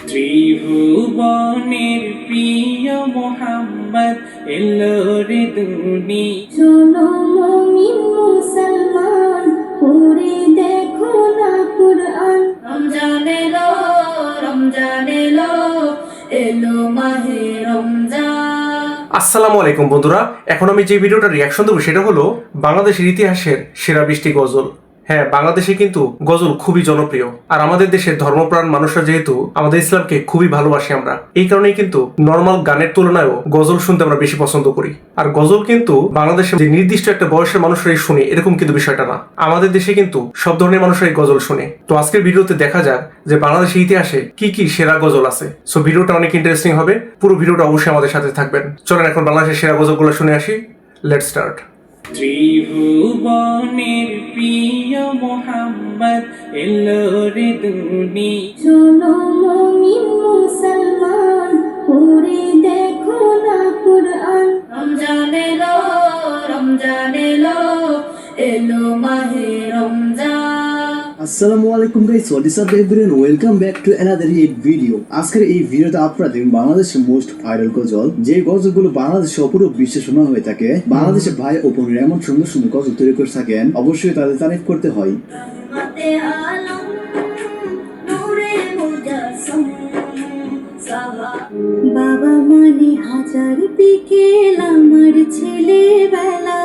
ত্রিভুবনের প্রিয় মোহাম্মদ এলো রে দুনি। শোনো মুমিন মুসলমান, পড়ে দেখো না কুরআন। রমজান এলো, রমজান এলো, এলো মাহে রমজান। আসসালামু আলাইকুম বন্ধুরা, এখন আমি যে ভিডিওটা রিয়াকশন দেবো সেটা হলো বাংলাদেশের ইতিহাসের সেরা 20টি গজল। হ্যাঁ, বাংলাদেশে কিন্তু গজল খুবই জনপ্রিয়, আর আমাদের দেশের ধর্মপ্রাণ মানুষরা যেহেতু আমাদের ইসলামকে খুবই ভালোবাসি আমরা, এই কারণেই কিন্তু নর্মাল গানের তুলনায়ও গজল শুনতে আমরা বেশি পছন্দ করি। আর গজল কিন্তু বাংলাদেশে যে নির্দিষ্ট একটা বয়সের মানুষরাই শুনে এরকম কিন্তু বিষয়টা না, আমাদের দেশে কিন্তু সব ধরনের মানুষরাই গজল শুনে। তো আজকের ভিডিওতে দেখা যাক যে বাংলাদেশের ইতিহাসে কি কি সেরা গজল আছে। সো ভিডিওটা অনেক ইন্টারেস্টিং হবে, পুরো ভিডিওটা অবশ্যই আমাদের সাথে থাকবেন। চলেন এখন বাংলাদেশের সেরা গজলগুলো শুনে আসি। Let's start. ত্রিভুবনের প্রিয় মোহাম্মদ এলো রে দুনি। শোনো মুমিন মুসলমান, পড়ে দেখো না কুরআন। রমজান এলো, রমজান এলো, এলো মাহে রমজান। আসসালামু আলাইকুম guys, what is up everyone, welcome back to another hit video. আজকের এই ভিডিওতে আপনারা দেখবেন বাংলাদেশের মোস্ট ভাইরাল গজল, যে গজলগুলো বাংলাদেশে অপূর্ব বিশ্বে শোনা হয়ে থাকে। বাংলাদেশের ভাই ও বোনেরা এমন সুন্দর সুন্দর গজল তৈরি করে থাকেন, অবশ্যই তাদের তারিফ করতে হয়। রহমতে আলম, নূরে মুজাসসাম, বাবা মানে হাজার বিকেল আমার ছেলেবেলা।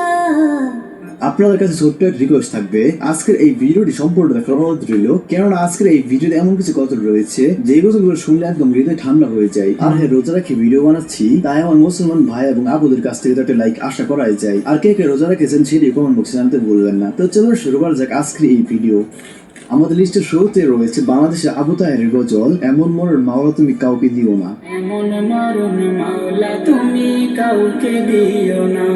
আপনাদের কাছে ছোট্ট একটা রিকোয়েস্ট থাকবে, আজকের এই ভিডিওটি সম্পূর্ণ দেখার অনুরোধ রইল, কেননা আজকের এই ভিডিওতে এমন কিছু গজল রয়েছে যে গজলগুলো শুনলে একদম হৃদয় ঠান্ডা হয়ে যায়। আর হ্যাঁ, রোজা রেখে ভিডিও বানাচ্ছি, তাই আমার মুসলমান ভাই এবং আপুদের কাছ থেকে একটা লাইক আশা করাই যায়। আর কে কে রোজা রেখেছেন সেটি কমেন্ট বক্সে জানাতে ভুলবেন না। তো চলো শুরু করা যাক আজকের এই ভিডিও। আমাদের লিস্টের শুরুতে রয়েছে বাংলাদেশের আবু তাহেরের গজল এমন মরণ মাওলা তুমি কাউকে দিও না। এমন মরণ মাওলা তুমি কাউকে দিও না।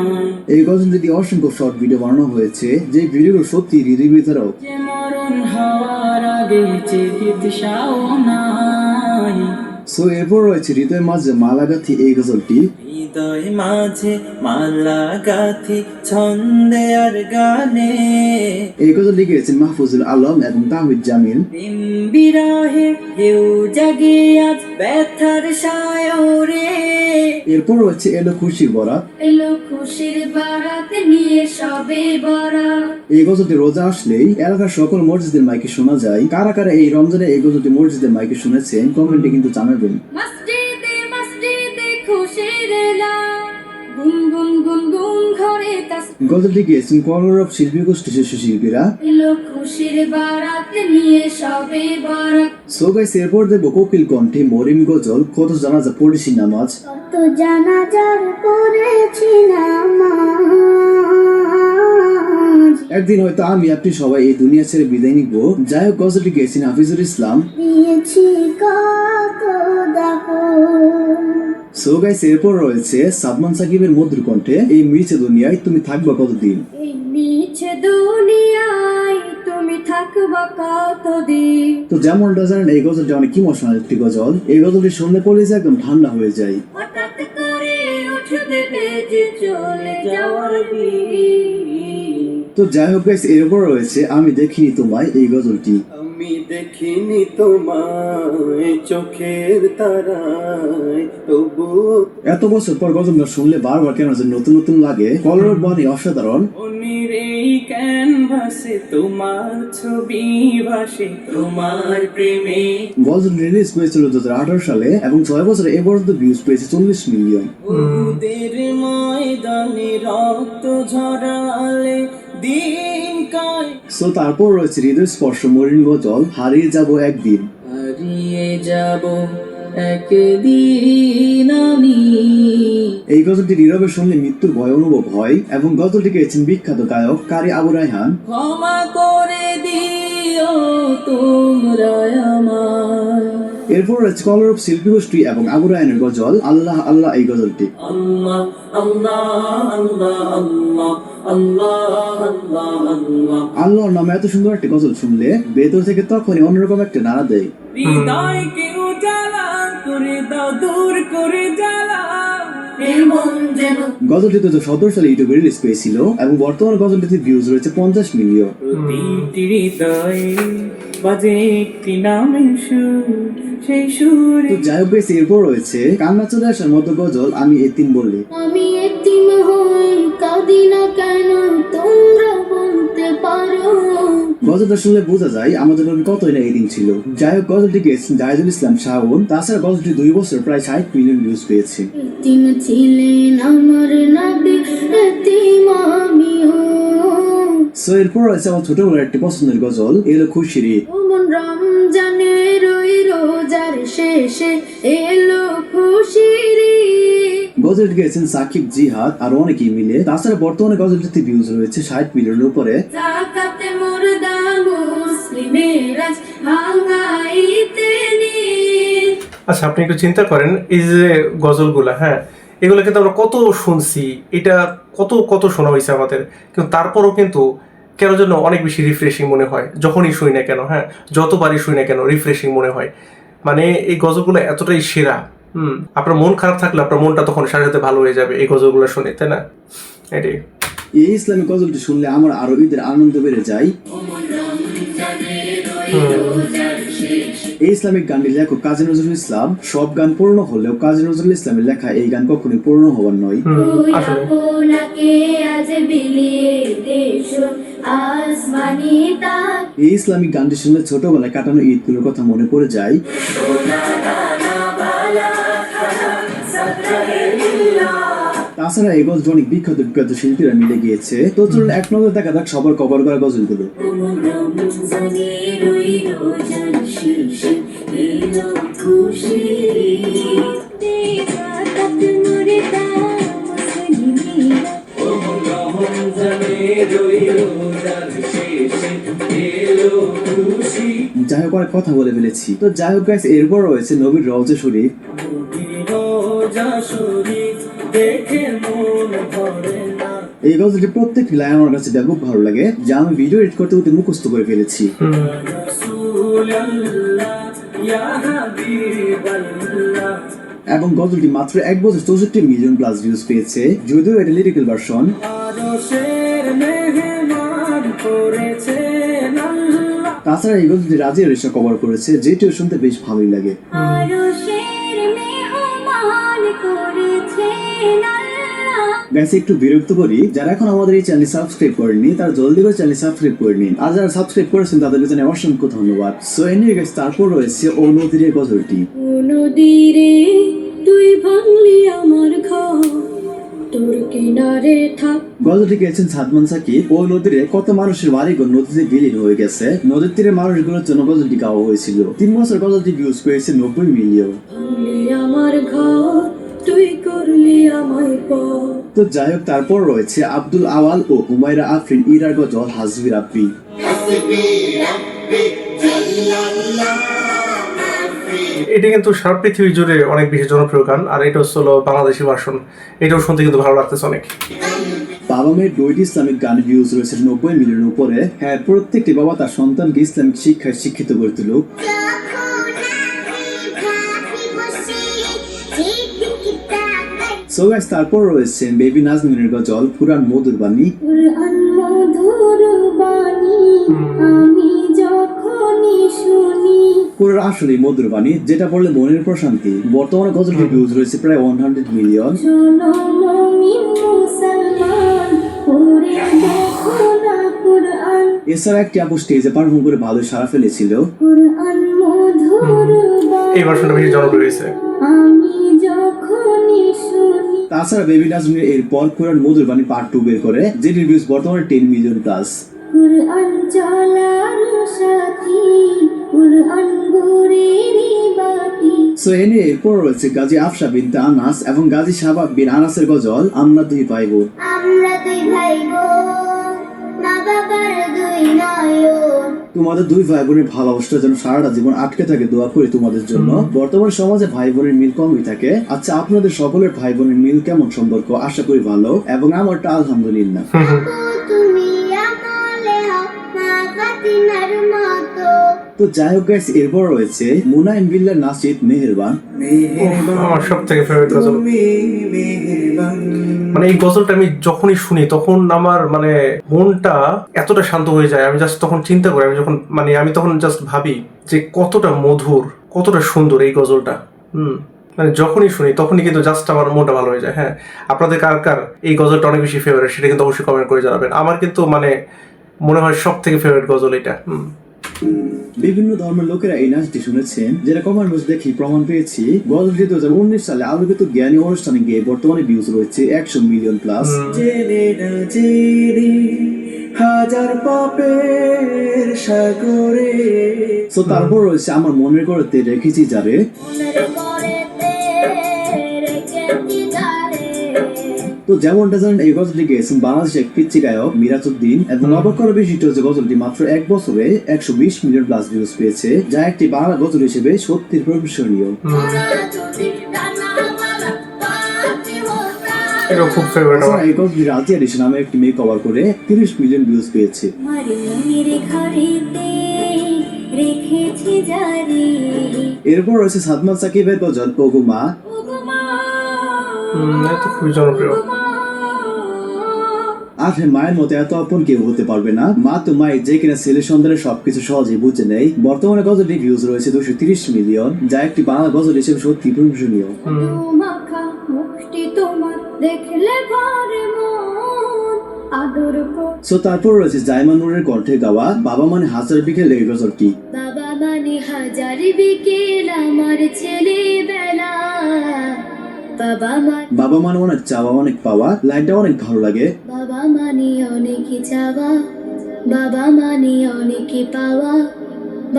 এই গজলটি দিয়ে অসংখ্য শর্ট ভিডিও বানানো হয়েছে, যে ভিডিওগুলো সত্যি হৃদয় বিতরক। যে মরণ হওয়ার আগে চিকিৎসাও নাই। সো এরপর রয়েছে হৃদয় মাঝে মালা গাথি এই গজলটি। হৃদয় মাঝে মালা গাথি ছন্দে আর গানে। এই গজলটি গেয়েছেন মাহফুজুল আলম এবং তাহমিদ জামিল। প্রেম বিরহে কেউ জাগে আজ ব্যথার সায়রে। এরপর রয়েছে এলো খুশির বরাত। এলো খুশির বারাত নিয়ে সবে বরাত। এই গজলটি রোজা আসলেই এলাকার সকল মসজিদের মাইকে শোনা যায়। কারা কারা এই রমজানে এই গজলটি মসজিদের মাইকে শুনেছেন কমেন্টে কিন্তু জানাবেন। মসজিদে মসজিদে খুশির এলা, গুন গুন গুন গুন ঘরে তাসবিহ। গজলটি গেয়েছেন কলরব শিল্পী গোষ্ঠী শিশু শিল্পীরা। এলো খুশির বারাত নিয়ে সবে বরাত। সো গাইস, এরপর দেখবো কোকিল কণ্ঠে মরিম গজল কত জানাজা পড়েছি নামাজ। কত জানাজার পড়েছি নামাজ। একদিন হয়তো আমি আপনি সবাই এই দুনিয়া ছেড়ে বিদায় নিব। যাই হোক, গজলটি গেয়েছেন হাফিজুল ইসলাম। দিয়েছি কত দাফন। সো গাইস, এরপর রয়েছে সালমান সাকিবের মধুর কণ্ঠে এই মিছে দুনিয়ায় তুমি থাকবা কতদিন। এই মিছে দুনিয়ায় তুমি থাকবা কতদিন। তো যেমনটা জানেন, এই গজলটি অনেক ইমোশনাল একটি গজল। এই গজলটি শুনলে পড়ে যায় একদম ঠান্ডা হয়ে যায়। হঠাৎ করে উঠবে বেজে চলে যাওয়ার বিড়ি। তো যাই হোক গাইস, এরপর রয়েছে আমি দেখিনি তোমায় এই গজলটি। আমি দেখিনি তোমায় চোখের তারায়, তবুও এত বছর পর গজলটা শুনলে বারবার কেন যে নতুন নতুন লাগে। কলরব বাণী অসাধারণ। মনের এই ক্যানভাসে তোমার ছবি ভাসে, তোমার প্রেমে। গজল রিলিজ হয়েছিল 2018 সালে এবং 6 বছরে এ পর্যন্ত ভিউজ পেয়েছে 40 মিলিয়ন। উহুদের ময়দানে রক্ত ঝরালে দিন কায়। সো তারপর রয়েছে হৃদয় স্পর্শ মরিন গজল হারিয়ে যাব একদিন। হারিয়ে যাব একদিন আমি। এই গজলটি নীরবে শুনলে মৃত্যুর ভয় অনুভব হয় এবং গজলটি গেয়েছেন বিখ্যাত গায়ক কারি আবু রায়হান। ক্ষমা করে দিও তোমরা আমায়। এরপর রয়েছে কলরব শিল্পী গোষ্ঠী এবং আবু রায়হানের গজল আল্লাহ আল্লাহ এই গজলটি। আল্লাহ আল্লাহ আল্লাহ আল্লাহ আল্লাহ আল্লাহ আল্লাহ। আল্লাহর নামে এত সুন্দর একটা গজল শুনলে ভেতর থেকে তখনই অন্যরকম একটা নাড়া দেয়। হৃদয়কে উজালা করে দাও, দূর করে জ্বালা। গজলটি 2017 সালে ইউটিউবে রিলিজ পেয়েছিল এবং বর্তমানে গজলটিতে ভিউজ রয়েছে 50 মিলিয়ন। প্রতিটি হৃদয়ে বাজে একটি নামের সুর, সেই সুরে তো যাই হোক guys, এরপর রয়েছে কান্না চলে আসার মতো গজল আমি এতিম বললে। আমি এতিম হই কাঁদি না কেন তোমরা বলতে পারো। গজলটা শুনলে বোঝা যায় আমাদের নবী কতই না এতিম ছিল। যাই হোক গজলটি গেয়েছেন জাহিদুল ইসলাম শাওন। তাছাড়া গজলটি 2 বছর প্রায় 60 মিলিয়ন ভিউজ পেয়েছে। এতিম ছিলেন আমার নবী, এতিম আমিও। সো এরপর রয়েছে আমার ছোটবেলার একটি পছন্দের গজল এলো খুশির ঈদ। ওমন রমজানের ওই রোজার শেষে এলো খুশির ঈদ। গজলটি গেয়েছেন সাকিব, জিহাদ আর অনেকেই মিলে। তাছাড়া বর্তমানে গজলটিতে ভিউজ রয়েছে 60 মিলিয়নের উপরে। যাকাতে মুর্দা মুসলিমের আজ ভাঙাইতে নিন। আচ্ছা, আপনি একটু চিন্তা করেন, এই যে গজলগুলা, হ্যাঁ, এগুলো কিন্তু আমরা কত শুনছি, এটা কত কত শোনা হয়েছে আমাদের, কিন্তু তারপরও কিন্তু কেন যেন অনেক বেশি রিফ্রেশিং মনে হয় যখনই শুই না কেন, হ্যাঁ, যতবারই শুই না কেন রিফ্রেশিং মনে হয়। মানে এই গজলগুলো এতটাই সেরা। আপনার মন খারাপ থাকলে আপনার মনটা তখন সাথে সাথে ভালো হয়ে যাবে এই গজলগুলো শুনে, তাই না? এটাই। এই ইসলামিক গজলটি শুনলে আমার আরো ঈদের আনন্দ বেড়ে যায়। এই ইসলামিক গানটি লেখক কাজী নজরুল ইসলাম। সব গান পূর্ণ হলেও কাজী নজরুল ইসলামের লেখা এই গান কখনোই পূর্ণ হবার নয়। আসলে আজ বিলিয়ে দেশ আসমানি তাক। এই ইসলামিক গানটি শুনলে ছোটবেলায় কাটানো ঈদগুলোর কথা মনে পড়ে যায়। তাছাড়া এই গজল অনেক বিখ্যাত বিখ্যাত শিল্পীরা মিলে গিয়েছে। তো চলুন এক নজর দেখা যাক সবার কভার করা গজলগুলো। যাই হোক অনেক কথা বলে ফেলেছি। তো যাই হোক গাইস, এরপর রয়েছে নবীর রওজা শরীফ। এই গজলটি প্রত্যেকটি লাইন আমার কাছে ব্যাপক ভালো লাগে, যা আমি ভিডিও এডিট করতে করতে মুখস্থ করে ফেলেছি। এবং গজলটি মাত্র 1 বছর 64 মিলিয়ন প্লাস ভিউজ পেয়েছে, যদিও এটা লিরিক্যাল ভার্সন। তাছাড়া এই গজলটি রাজি রেশা কভার করেছে, যেটিও শুনতে বেশ ভালোই লাগে। গাইস একটু বিরক্ত করি, যারা এখন আমাদের এই চ্যানেল সাবস্ক্রাইব করেননি তারা জলদি করে চ্যানেল সাবস্ক্রাইব করে নিন, আর যারা সাবস্ক্রাইব করেছেন তাদেরকে জানাই অসংখ্য ধন্যবাদ। সো এনিওয়ে গাইস, তারপর রয়েছে ও নদীর গজলটি। ও নদীরে তুই ভাঙলি আমার ঘর, তোর কিনারে থাক। গজলটি গেয়েছেন সাদমান সাকিব। ও নদীরে কত মানুষের বাড়িঘর নদীতে বিলীন হয়ে গেছে, নদীর তীরে মানুষগুলোর জন্য গজলটি গাওয়া হয়েছিল। 3 বছর গজলটি ভিউজ পেয়েছে 90 মিলিয়ন। ভাঙলি আমার ঘর, তুই করলি আমায় পর। তো যাই হোক, তারপর রয়েছে আব্দুল আওয়াল ও হুমায়রা আফরিন ইরার গজল হাসবি রাব্বি। এটা কিন্তু সারা পৃথিবী জুড়ে অনেক বেশি জনপ্রিয় গান, আর এটা হলো বাংলাদেশি ভার্সন। এটাও শুনতে কিন্তু ভালো লাগতেছে অনেক। বাবা মেয়ের 2টি ইসলামিক গান ভিউজ রয়েছে 90 মিলিয়নের উপরে। হ্যাঁ, প্রত্যেকটি বাবা তার সন্তানকে ইসলামিক শিক্ষায় শিক্ষিত করে তুলুক। সো গাইস, তারপর রয়েছে বেবি নাজনীনের গজল কুরআন মধুর বাণী। কুরআন মধুর বাণী আমি যখনই শুনি। কুরআন আসলে মধুর বাণী, যেটা পড়লে মনের প্রশান্তি। বর্তমানে গজলটির ভিউজ রয়েছে প্রায় 100 মিলিয়ন। শোনো মুমিন মুসলমান, পড়ে দেখো না কুরআন। এছাড়া একটি আপু স্টেজে পারফর্ম করে ভালো সাড়া ফেলেছিল। কুরআন মধুর বাণী এই ভার্সনটা বেশি জনপ্রিয় হয়েছে। আমি যখনই শুনি। তাছাড়া বেবি নাজনীন এরপর কুরআন মধুর বাণী পার্ট 2 বের করে, যেটির ভিউজ বর্তমানে 10 মিলিয়ন প্লাস। কুরআন চলার সাথী, কুরআন গুরেরি বাতি। সো এনে এরপর রয়েছে গাজী আফসা বিনতে আনাস এবং গাজী শাবাব বিন আনাসের গজল আমরা দুই ভাই বোন। আমরা দুই ভাই বোন, মা বাবার দুই নয়ন। তোমাদের দুই ভাই বোনের ভালোবাসা যেন সারাটা জীবন আটকে থাকে, দোয়া করি তোমাদের জন্য। বর্তমান সমাজে ভাই বোনের মিল কমই থাকে। আচ্ছা, আপনাদের সকলের ভাই বোনের মিল কেমন সম্পর্ক? আশা করি ভালো, এবং আমারটা আলহামদুলিল্লাহ। তুমি আমলে মা ফাতিমার মতো, তো যাই হোক গাইস, এরপর রয়েছে মুনাইম বিল্লাহর নাচিদ মেহেরবান। আমার সব থেকে ফেভারিট গজল। মানে এই গজলটা আমি যখনই শুনি তখন আমার মানে মনটা এতটা শান্ত হয়ে যায়, আমি জাস্ট তখন চিন্তা করি, আমি তখন জাস্ট ভাবি যে কতটা মধুর, কতটা সুন্দর এই গজলটা। মানে যখনই শুনি তখনই কিন্তু জাস্ট আমার মনটা ভালো হয়ে যায়। হ্যাঁ, আপনাদের কার কার এই গজলটা অনেক বেশি ফেভারিট সেটা কিন্তু অবশ্যই কমেন্ট করে জানাবেন। আমার কিন্তু মানে মনে হয় সব থেকে ফেভারিট গজল এটা। বিভিন্ন ধর্মের লোকেরা এই নাচটি শুনেছেন, যেটা কমেন্ট বক্স দেখি প্রমাণ পেয়েছি। গজলটি 2019 সালে আলোকিত জ্ঞানী অনুষ্ঠানে গিয়ে বর্তমানে ভিউজ রয়েছে 100 মিলিয়ন প্লাস। হাজার পাপের সাগরে। তো তারপর রয়েছে আমার মনের করতে রেখেছি যারে। তো যেমনটা জানেন, এই গজলটি গেয়েছেন বাংলাদেশের এক পিচ্চি গায়ক মিরাজউদ্দিন, এবং অবাক করার বিষয়টি হচ্ছে গজলটি মাত্র 1 বছরে 120 মিলিয়ন প্লাস ভিউজ পেয়েছে, যা একটি বাংলা গজল হিসেবে সত্যিই প্রশংসনীয়। এটা খুব ফেভারিট আমার। এই গজলটি রাজি এডিশন নামে একটি মেয়ে কভার করে 30 মিলিয়ন ভিউজ পেয়েছে। এরপর রয়েছে সাদমান সাকিবের গজল ওগো মা। এটা খুবই জনপ্রিয়। আর মায়ের মতো এত আপন কেউ হতে পারবে না। মা তো মাই, যে কিনা ছেলে সন্তানের সবকিছু সহজেই বুঝে নেই। বর্তমানে গজলটি ভিউজ রয়েছে 230 মিলিয়ন, যা একটি বাংলা গজল হিসেবে সত্যি প্রশংসনীয়। সো তারপর রয়েছে জাইমা নুরের কণ্ঠে গাওয়া বাবা মানে হাজার বিকেল এই গজলটি। বাবা মানে হাজার বিকেল আমার ছেলেবেলা, বাবা মানে অনেক চাওয়া অনেক পাওয়া, লাইনটা অনেক ভালো লাগে। বাবা মানে অনেক চাওয়া, বাবা মানে অনেক পাওয়া,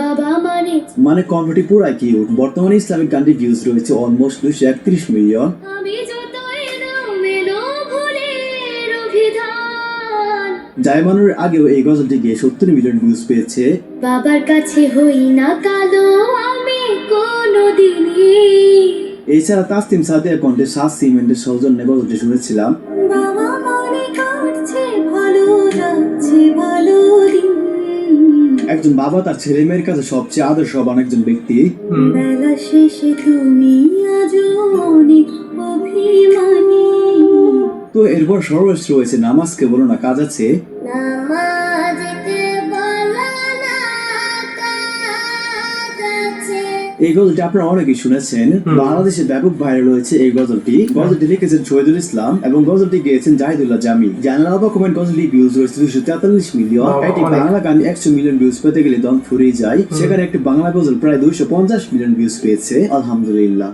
বাবা মানে কণ্ঠটি পুরাই কিউট। বর্তমানে ইসলামিক গানটি ভিউজ রয়েছে অলমোস্ট 231 মিলিয়ন। আমি যত এলোমেলো ভুলের অভিধান। জাইমানুর আগেও এই গজলটি গিয়ে 70 মিলিয়ন ভিউজ পেয়েছে। বাবার কাছে হই না কালো আমি কোনোদিনই। এছাড়া তাসতিম সাদিয়া কণ্ঠে সাত সিমেন্টের সৌজন্যে গজলটি শুনেছিলাম। বাবা মানে কাটছে ভালো লাগছে ভালো দিন। একজন বাবা তার ছেলে মেয়ের কাছে সবচেয়ে আদর্শবান একজন ব্যক্তি। বেলা শেষে তুমি আজও অনেক অভিমানী। তো এরপর সর্বশেষ রয়েছে নামাজকে বলো না কাজ আছে। এই গজলটি আপনারা অনেকেই শুনেছেন, বাংলাদেশে ব্যাপক ভাইরাল হয়েছে এই গজলটি। গজলটি লিখেছেন শহীদুল ইসলাম এবং গজলটি গেয়েছেন জাহিদুল্লাহ জামি। জানালা বা কমেন্ট গজলটি ভিউজ রয়েছে 243 মিলিয়ন। একটি বাংলা গান 100 মিলিয়ন ভিউজ পেতে গেলে দম ফুরিয়ে যায়, সেখানে একটি বাংলা গজল প্রায় 250 মিলিয়ন ভিউজ পেয়েছে। আলহামদুলিল্লাহ।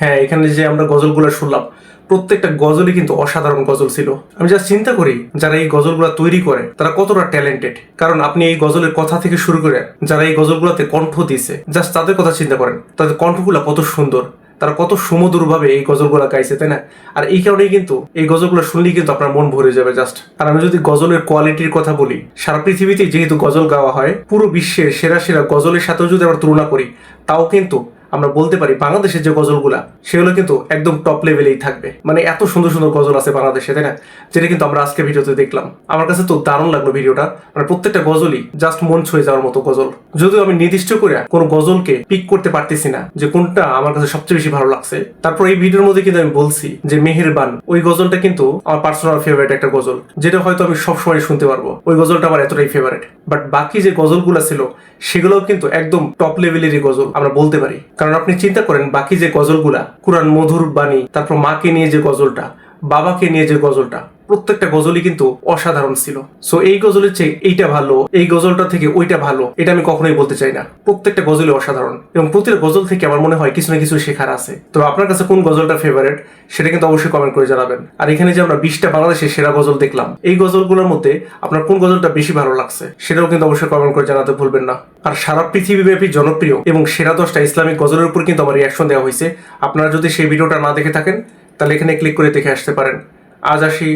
হ্যাঁ, এখানে যে আমরা গজলগুলো শুনলাম প্রত্যেকটা গজলই কিন্তু অসাধারণ গজল ছিল। আমি যা চিন্তা করি যারা এই গজলগুলো তৈরি করে তারা কতটা ট্যালেন্টেড, কারণ আপনি এই গজলের কথা থেকে শুরু করে যারা এই গজলগুলোতে কণ্ঠ দিছে, জাস্ট তাদের কথা চিন্তা করেন, তাদের কণ্ঠগুলো কত সুন্দর, তারা কত সুমধুর ভাবে এই গজলগুলো গাইছে, তাই না? আর এই কারণেই কিন্তু এই গজলগুলো শুনলেই কিন্তু আপনার মন ভরে যাবে জাস্ট। আর আমি যদি গজলের কোয়ালিটির কথা বলি, সারা পৃথিবীতে যেহেতু গজল গাওয়া হয়, পুরো বিশ্বের সেরা সেরা গজলের সাথেও যদি আমরা তুলনা করি, তাও কিন্তু আমরা বলতে পারি বাংলাদেশের যে গজলগুলা সেগুলো কিন্তু একদম টপ লেভেলেই থাকবে। মানে এত সুন্দর সুন্দর গজল আছে বাংলাদেশে, তাই না? যেটা কিন্তু আমরা আজকে ভিডিওতে দেখলাম। আমার কাছে তো দারুণ লাগলো ভিডিওটা। মানে প্রত্যেকটা গজলই জাস্ট মন ছুঁয়ে যাওয়ার মতো গজল। যদিও আমি নির্দিষ্ট করে কোনো গজলকে পিক করতে পারতেছি না যে কোনটা আমার কাছে সবচেয়ে বেশি ভালো লাগছে। তারপর এই ভিডিওর মধ্যে কিন্তু আমি বলছি যে মেহেরবান, ওই গজলটা কিন্তু আমার পার্সোনাল ফেভারিট একটা গজল, যেটা হয়তো আমি সবসময় শুনতে পারবো। ওই গজলটা আমার এতটাই ফেভারিট। বাট বাকি যে গজলগুলো ছিল সেগুলোও কিন্তু একদম টপ লেভেলেরই গজল আমরা বলতে পারি। কারণ আপনি চিন্তা করেন বাকি যে গজলগুলা, কুরআন মধুর বাণী, তারপর মাকে নিয়ে যে গজলটা, বাবাকে নিয়ে যে গজলটা, প্রত্যেকটা গজলই কিন্তু অসাধারণ ছিল। সো এই গজলের চেয়ে এইটা ভালো, এই গজলটা থেকে ওইটা ভালো, এটা আমি কখনোই বলতে চাই না। প্রত্যেকটা গজলই অসাধারণ এবং প্রতিটা গজল থেকে আমার মনে হয় কিছু না কিছু শেখার আছে। তো আপনার কাছে কোন গজলটা ফেভারিট সেটা কিন্তু অবশ্যই কমেন্ট করে জানাবেন। আর এখানে যে আমরা 20টা বাংলাদেশের সেরা গজল দেখলাম, এই গজলগুলোর মধ্যে আপনার কোন গজলটা বেশি ভালো লাগছে সেটাও কিন্তু অবশ্যই কমেন্ট করে জানাতে ভুলবেন না। আর সারা পৃথিবীব্যাপী জনপ্রিয় এবং সেরা 10টা ইসলামিক গজলের উপর কিন্তু আমার রিয়াকশন দেওয়া হয়েছে। আপনারা যদি সেই ভিডিওটা না দেখে থাকেন তাহলে এখানে ক্লিক করে দেখে আসতে পারেন। আজ আসি,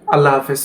আল্লাহ হাফেজ।